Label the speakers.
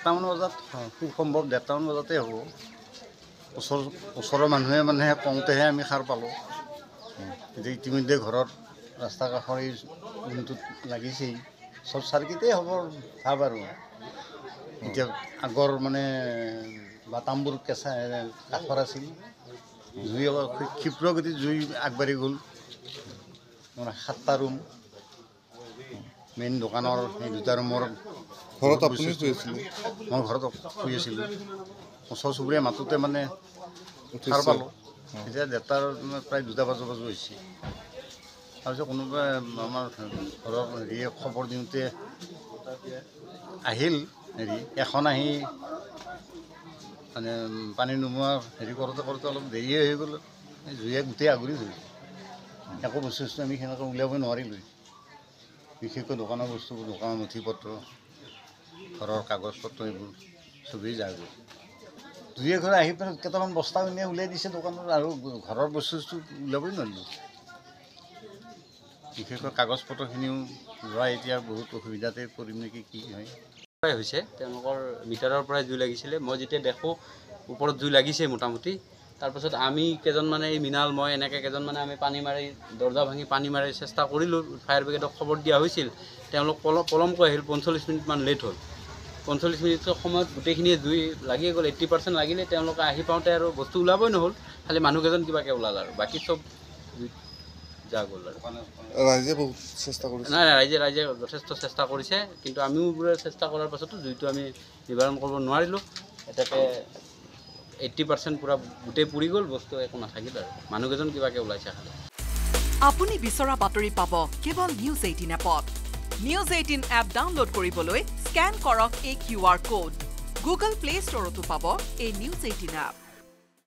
Speaker 1: 1টামান বজাত খুব সম্ভৱ 1:30টামান বজাতে হ'ব ওচৰৰ মানুহে মানে কওঁতেহে আমি সাৰ পালোঁ এতিয়া ইতিমধ্যে ঘৰত ৰাস্তা কাষৰ এই ৰুমটোত লাগিছেই চব চাৰ্কিটেই হ'ব ভাব আৰু এতিয়া আগৰ মানে বাটামবোৰ কেঁচা কাঠৰ আছিল জুই ক্ষিপ্ৰ গতিত জুই আগবাঢ়ি গ'ল 7টা ৰুম মেইন দোকানৰ সেই 2টা ৰুমৰ
Speaker 2: ঘৰত আপুনি শুই আছিলে
Speaker 1: মই ঘৰত শুই আছিলোঁ ওচৰ চুবুৰীয়া মাতোতে মানে সাৰ পালোঁ এতিয়া 1:30টাৰ প্ৰায় 2টা বাজু হৈছে তাৰপিছত কোনোবাই আমাৰ ঘৰৰ হেৰিয়ে খবৰ দিওঁতে আহিল হেৰি এখন আহি মানে পানী নোমোৱা হেৰি কৰোঁতে অলপ দেৰিয়ে হৈ গ'ল জুয়ে গোটেই আগুৰি ধৰিলে একো বস্তু আমি সেনেকৈ উলিয়াব নোৱাৰিলোঁ বিশেষকৈ দোকানৰ বস্তুবোৰ দোকানৰ নথি পত্ৰ ঘৰৰ কাগজ পত্ৰ এইবোৰ চবেই যায় গ'ল দুই এঘৰে আহি পেলাই কেইটামান বস্তা এনেই উলিয়াই দিছে দোকানত আৰু ঘৰৰ বস্তু উলিয়াবই নোৱাৰিলোঁ বিশেষকৈ কাগজ পত্ৰখিনিও যোৱা এতিয়া বহুত অসুবিধাতে পৰিম নেকি কি হয়
Speaker 3: হৈছে তেওঁলোকৰ মিটাৰৰ পৰাই জুই লাগিছিলে মই যেতিয়া দেখোঁ ওপৰত জুই লাগিছে মোটামুটি তাৰপাছত আমি কেইজনমানে এই মৃণাল মই এনেকৈ কেইজনমানে আমি পানী মাৰি দৰ্জা ভাঙি পানী মাৰি চেষ্টা কৰিলোঁ ফায়াৰ ব্ৰিগেডক খবৰ দিয়া হৈছিল তেওঁলোক পলমকৈ আহিল 45 মিনিটমান লেট হ'ল 45 মিনিটৰ সময়ত গোটেইখিনিয়ে জুই লাগিয়ে গ'ল 80% লাগিলে তেওঁলোকে আহি পাওঁতে আৰু বস্তু ওলাবই নহ'ল খালি মানুহকেইজন কিবাকৈ ওলাল আৰু বাকী চব যা গ'ল আৰু
Speaker 2: ৰাইজে বহুত চেষ্টা কৰিছে
Speaker 3: নাই ৰাইজে যথেষ্ট চেষ্টা কৰিছে কিন্তু আমিও চেষ্টা কৰাৰ পাছতো জুইটো আমি নিবাৰণ কৰিব নোৱাৰিলোঁ এটাকে 80% পুৰা গোটেই পুৰি গ'ল বস্তু একো নাথাকিল আৰু মানুহকেইজন কিবাকৈ ওলাইছে খালি
Speaker 4: আপুনি বিচৰা বাতৰি পাব কেৱল নিউজ 18 এপত নিউজ 18 এপ ডাউনলোড কৰিবলৈ স্ক্যান কৰক এই QR কোড গুগল প্লে ষ্টৰতো পাব এই নিউজ 18 এপ